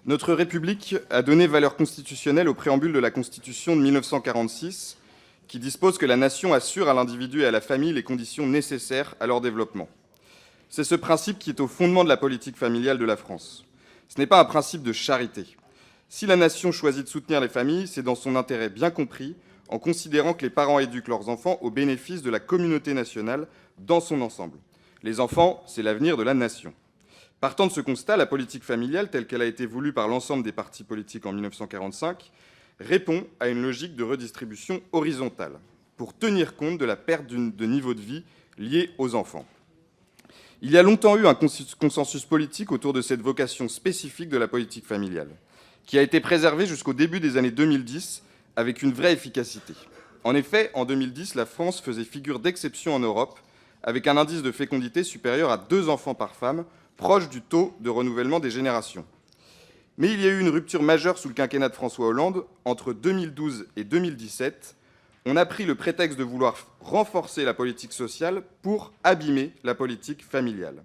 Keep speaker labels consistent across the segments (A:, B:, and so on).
A: Notre République a donné valeur constitutionnelle au préambule de la Constitution de 1946, qui dispose que la nation assure à l'individu et à la famille les conditions nécessaires à leur développement. C'est ce principe qui est au fondement de la politique familiale de la France. Ce n'est pas un principe de charité. Si la nation choisit de soutenir les familles, c'est dans son intérêt bien compris, en considérant que les parents éduquent leurs enfants au bénéfice de la communauté nationale dans son ensemble. Les enfants, c'est l'avenir de la nation. Partant de ce constat, la politique familiale, telle qu'elle a été voulue par l'ensemble des partis politiques en 1945, répond à une logique de redistribution horizontale, pour tenir compte de la perte de niveau de vie liée aux enfants. Il y a longtemps eu un consensus politique autour de cette vocation spécifique de la politique familiale, qui a été préservée jusqu'au début des années 2010 avec une vraie efficacité. En effet, en 2010, la France faisait figure d'exception en Europe, avec un indice de fécondité supérieur à 2 enfants par femme, proche du taux de renouvellement des générations. Mais il y a eu une rupture majeure sous le quinquennat de François Hollande. Entre 2012 et 2017, on a pris le prétexte de vouloir renforcer la politique sociale pour abîmer la politique familiale,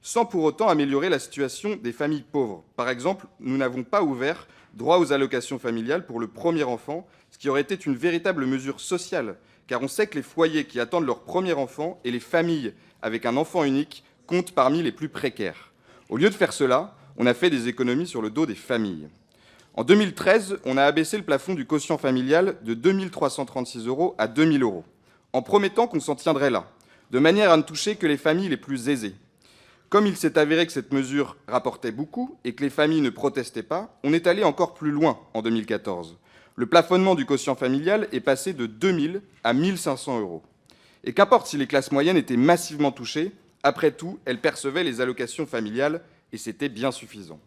A: sans pour autant améliorer la situation des familles pauvres. Par exemple, nous n'avons pas ouvert droit aux allocations familiales pour le premier enfant, ce qui aurait été une véritable mesure sociale, car on sait que les foyers qui attendent leur premier enfant et les familles avec un enfant unique comptent parmi les plus précaires. Au lieu de faire cela, on a fait des économies sur le dos des familles. En 2013, on a abaissé le plafond du quotient familial de 2 336 € à 2 000 €, en promettant qu'on s'en tiendrait là, de manière à ne toucher que les familles les plus aisées. Comme il s'est avéré que cette mesure rapportait beaucoup et que les familles ne protestaient pas, on est allé encore plus loin en 2014. Le plafonnement du quotient familial est passé de 2 000 à 1 500 €. Et qu'importe si les classes moyennes étaient massivement touchées, après tout, elles percevaient les allocations familiales et c'était bien suffisant.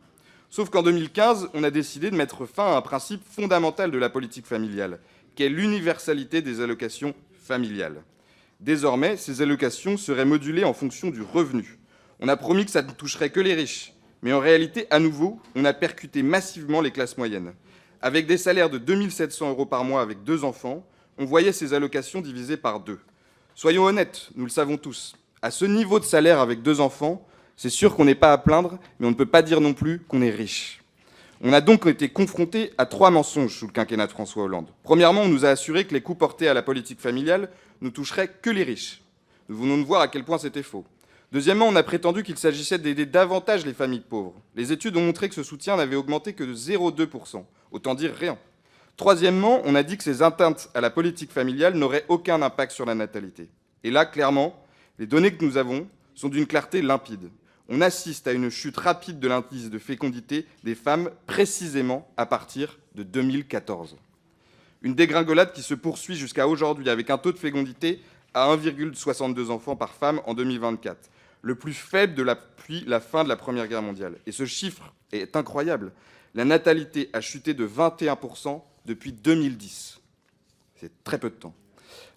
A: Sauf qu'en 2015, on a décidé de mettre fin à un principe fondamental de la politique familiale, qui est l'universalité des allocations familiales. Désormais, ces allocations seraient modulées en fonction du revenu. On a promis que ça ne toucherait que les riches, mais en réalité, à nouveau, on a percuté massivement les classes moyennes. Avec des salaires de 2 700 € par mois avec 2 enfants, on voyait ces allocations divisées par 2. Soyons honnêtes, nous le savons tous, à ce niveau de salaire avec 2 enfants, c'est sûr qu'on n'est pas à plaindre, mais on ne peut pas dire non plus qu'on est riche. On a donc été confrontés à 3 mensonges sous le quinquennat de François Hollande. Premièrement, on nous a assuré que les coûts portés à la politique familiale ne toucheraient que les riches. Nous venons de voir à quel point c'était faux. Deuxièmement, on a prétendu qu'il s'agissait d'aider davantage les familles pauvres. Les études ont montré que ce soutien n'avait augmenté que de 0,2 %, autant dire rien. Troisièmement, on a dit que ces atteintes à la politique familiale n'auraient aucun impact sur la natalité. Et là, clairement, les données que nous avons sont d'une clarté limpide. On assiste à une chute rapide de l'indice de fécondité des femmes, précisément à partir de 2014. Une dégringolade qui se poursuit jusqu'à aujourd'hui, avec un taux de fécondité à 1,62 enfants par femme en 2024, le plus faible depuis la fin de la Première Guerre mondiale. Et ce chiffre est incroyable. La natalité a chuté de 21 % depuis 2010. C'est très peu de temps.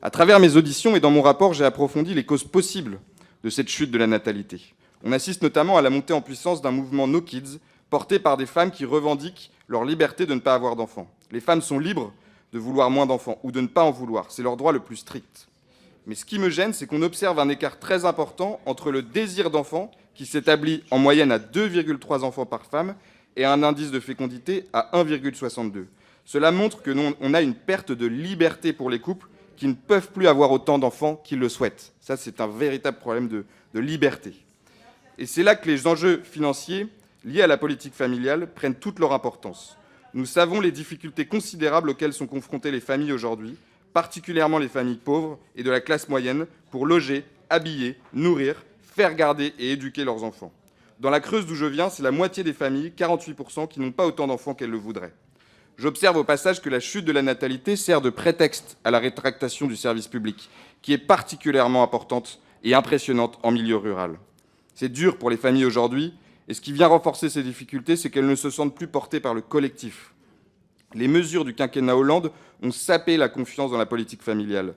A: À travers mes auditions et dans mon rapport, j'ai approfondi les causes possibles de cette chute de la natalité. On assiste notamment à la montée en puissance d'un mouvement No Kids, porté par des femmes qui revendiquent leur liberté de ne pas avoir d'enfants. Les femmes sont libres de vouloir moins d'enfants ou de ne pas en vouloir. C'est leur droit le plus strict. Mais ce qui me gêne, c'est qu'on observe un écart très important entre le désir d'enfant, qui s'établit en moyenne à 2,3 enfants par femme, et un indice de fécondité à 1,62. Cela montre qu'on a une perte de liberté pour les couples qui ne peuvent plus avoir autant d'enfants qu'ils le souhaitent. Ça, c'est un véritable problème de liberté. Et c'est là que les enjeux financiers liés à la politique familiale prennent toute leur importance. Nous savons les difficultés considérables auxquelles sont confrontées les familles aujourd'hui, particulièrement les familles pauvres et de la classe moyenne, pour loger, habiller, nourrir, faire garder et éduquer leurs enfants. Dans la Creuse d'où je viens, c'est la moitié des familles, 48 %, qui n'ont pas autant d'enfants qu'elles le voudraient. J'observe au passage que la chute de la natalité sert de prétexte à la rétractation du service public, qui est particulièrement importante et impressionnante en milieu rural. C'est dur pour les familles aujourd'hui, et ce qui vient renforcer ces difficultés, c'est qu'elles ne se sentent plus portées par le collectif. Les mesures du quinquennat Hollande ont sapé la confiance dans la politique familiale,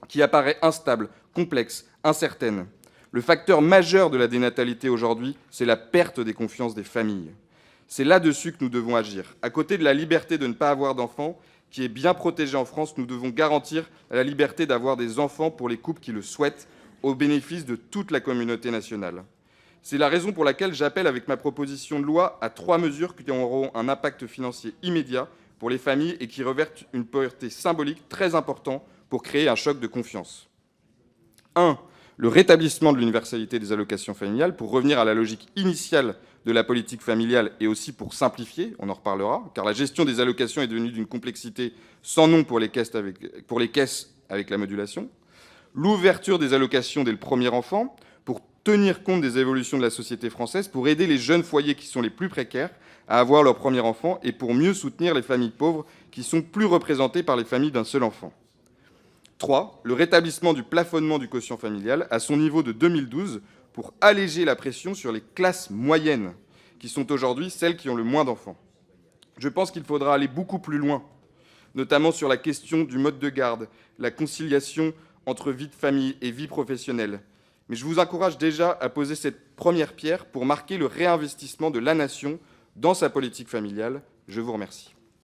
A: qui apparaît instable, complexe, incertaine. Le facteur majeur de la dénatalité aujourd'hui, c'est la perte des confiances des familles. C'est là-dessus que nous devons agir. À côté de la liberté de ne pas avoir d'enfants, qui est bien protégée en France, nous devons garantir la liberté d'avoir des enfants pour les couples qui le souhaitent, au bénéfice de toute la communauté nationale. C'est la raison pour laquelle j'appelle avec ma proposition de loi à 3 mesures qui auront un impact financier immédiat pour les familles et qui revêtent une portée symbolique très importante pour créer un choc de confiance. 1. Le rétablissement de l'universalité des allocations familiales pour revenir à la logique initiale de la politique familiale et aussi pour simplifier, on en reparlera, car la gestion des allocations est devenue d'une complexité sans nom pour les caisses avec la modulation. L'ouverture des allocations dès le premier enfant pour tenir compte des évolutions de la société française, pour aider les jeunes foyers qui sont les plus précaires à avoir leur premier enfant et pour mieux soutenir les familles pauvres qui sont plus représentées par les familles d'un seul enfant. 3. Le rétablissement du plafonnement du quotient familial à son niveau de 2012 pour alléger la pression sur les classes moyennes, qui sont aujourd'hui celles qui ont le moins d'enfants. Je pense qu'il faudra aller beaucoup plus loin, notamment sur la question du mode de garde, la conciliation entre vie de famille et vie professionnelle. Mais je vous encourage déjà à poser cette première pierre pour marquer le réinvestissement de la nation dans sa politique familiale. Je vous remercie.